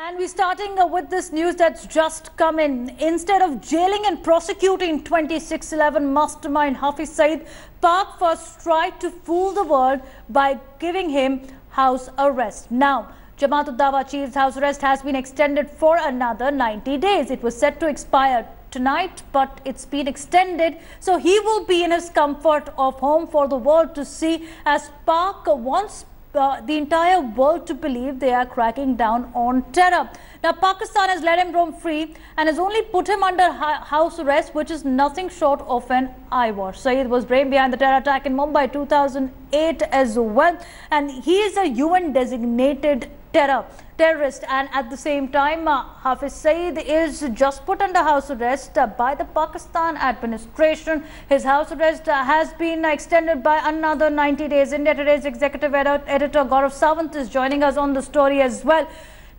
And we're starting with this news that's just come in. Instead of jailing and prosecuting 2611 mastermind Hafiz Saeed, Pak first tried to fool the world by giving him house arrest. Now, Jamaat-ud-Dawa chief's house arrest has been extended for another 90 days. It was set to expire tonight, but it's been extended, so he will be in his comfort of home for the world to see, as Pak wants the entire world to believe they are cracking down on terror. Now, Pakistan has let him roam free and has only put him under house arrest, which is nothing short of an eyewash. Saeed was brain behind the terror attack in Mumbai 2008 as well, and he is a UN designated terrorist, and at the same time Hafiz Saeed is just put under house arrest by the Pakistan administration. His house arrest has been extended by another 90 days. India Today's executive editor Gaurav Sawant is joining us on the story as well.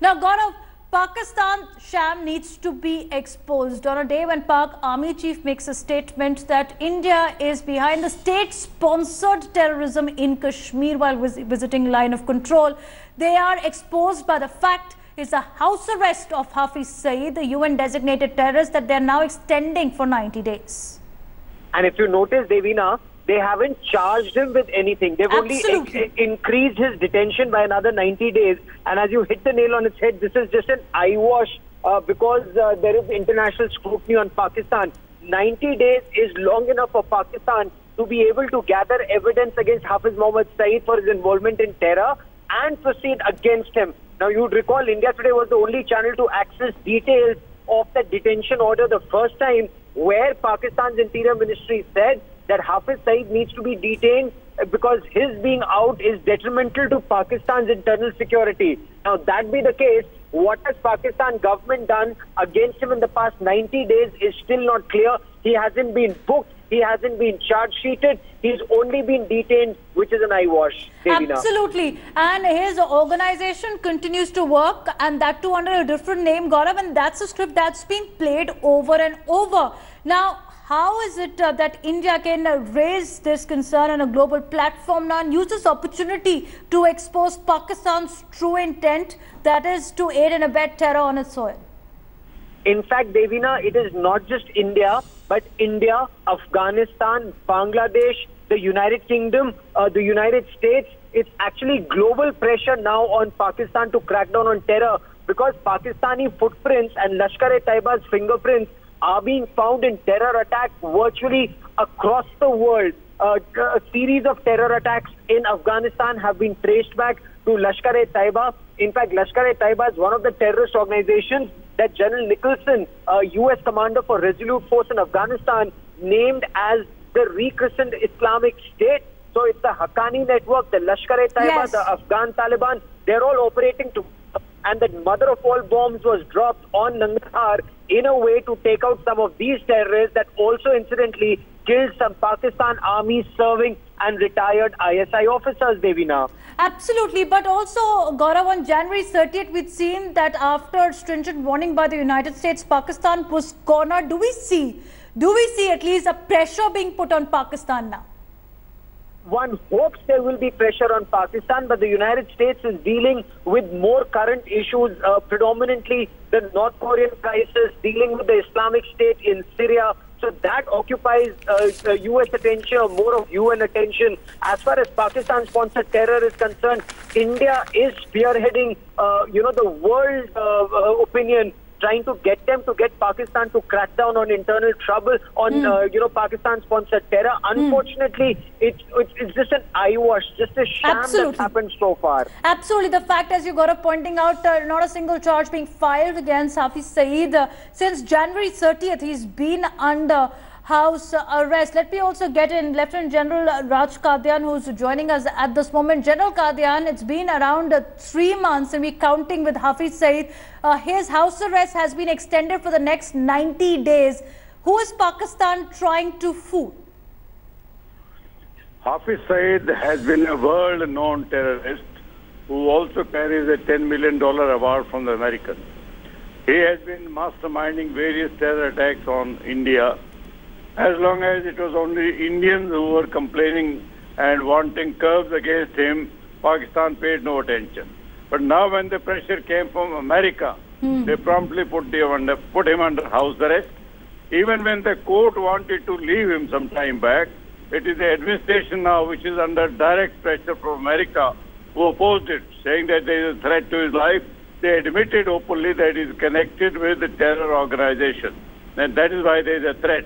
Now, Gaurav, Pakistan sham needs to be exposed on a day when Pak Army Chief makes a statement that India is behind the state-sponsored terrorism in Kashmir while visiting line of control. They are exposed by the fact is the house arrest of Hafiz Saeed, the UN-designated terrorist, that they are now extending for 90 days. And if you notice, Devina, they haven't charged him with anything. They've only increased his detention by another 90 days. And as you hit the nail on its head, this is just an eyewash because there is international scrutiny on Pakistan. 90 days is long enough for Pakistan to be able to gather evidence against Hafiz Mohammed Saeed for his involvement in terror and proceed against him. Now, you'd recall India Today was the only channel to access details of the detention order the first time, where Pakistan's Interior Ministry said that Hafiz Saeed needs to be detained because his being out is detrimental to Pakistan's internal security. Now, that be the case, what has Pakistan government done against him in the past 90 days is still not clear. He hasn't been booked. He hasn't been charge sheeted. He's only been detained, which is an eyewash. Absolutely. And his organization continues to work, and that too under a different name, Gaurav, and that's a script that's been played over and over. Now, how is it that India can raise this concern on a global platform now and use this opportunity to expose Pakistan's true intent, that is to aid and abet terror on its soil? In fact, Devina, it is not just India, but India, Afghanistan, Bangladesh, the United Kingdom, the United States. It's actually global pressure now on Pakistan to crack down on terror, because Pakistani footprints and Lashkar-e-Taiba's fingerprints are being found in terror attacks virtually across the world. A series of terror attacks in Afghanistan have been traced back to Lashkar-e-Taiba. In fact, Lashkar-e-Taiba is one of the terrorist organizations that General Nicholson, U.S. commander for Resolute Force in Afghanistan, named as the rechristened Islamic State. So it's the Haqqani network, the Lashkar-e-Taiba, the Afghan Taliban, they're all operating together. And the mother of all bombs was dropped on Nangarhar in a way to take out some of these terrorists that also incidentally killed some Pakistan Army serving and retired ISI officers, Devina. Absolutely, but also, Gaurav, on January 30th, we'd seen that after stringent warning by the United States, Pakistan was cornered. Do we see at least a pressure being put on Pakistan now? One hopes there will be pressure on Pakistan, but the United States is dealing with more current issues, predominantly the North Korean crisis, dealing with the Islamic State in Syria. So that occupies U.S. attention, or more of UN attention. As far as Pakistan-sponsored terror is concerned, India is spearheading, the world opinion, trying to get Pakistan to crack down on internal trouble, on Pakistan-sponsored terror. Unfortunately, it's just an eyewash, just a sham that's happened so far. Absolutely. The fact, as you got up pointing out, not a single charge being filed against Hafiz Saeed. Since January 30th, he's been under house arrest. Let me also get in Lieutenant General Raj Qadian, who's joining us at this moment. General Qadian, it's been around 3 months and we're counting with Hafiz Saeed. His house arrest has been extended for the next 90 days. Who is Pakistan trying to fool? Hafiz Saeed has been a world-known terrorist who also carries a $10 million award from the Americans. He has been masterminding various terror attacks on India. As long as it was only Indians who were complaining and wanting curbs against him, Pakistan paid no attention. But now when the pressure came from America, they promptly put him under house arrest. Even when the court wanted to leave him some time back, it is the administration now which is under direct pressure from America who opposed it, saying that there is a threat to his life. They admitted openly that he is connected with the terror organization. And that is why there is a threat.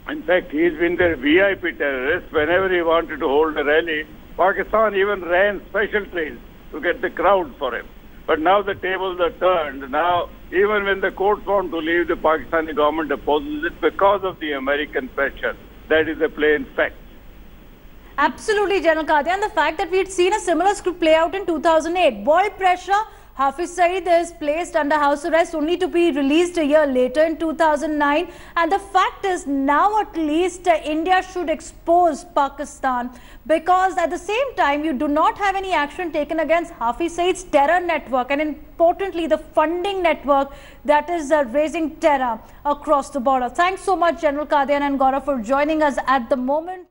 In fact, he's been their VIP terrorist. Whenever he wanted to hold a rally, Pakistan even ran special trains to get the crowd for him. But now the tables are turned. Now, even when the courts want to leave, the Pakistani government opposes it because of the American pressure. That is a plain fact. Absolutely, General Qadhi. And the fact that we had seen a similar script play out in 2008. World pressure. Hafiz Saeed is placed under house arrest only to be released a year later in 2009. And the fact is now at least India should expose Pakistan, because at the same time you do not have any action taken against Hafiz Saeed's terror network, and importantly the funding network that is raising terror across the border. Thanks so much, General Qadhi and Gaurav, for joining us at the moment.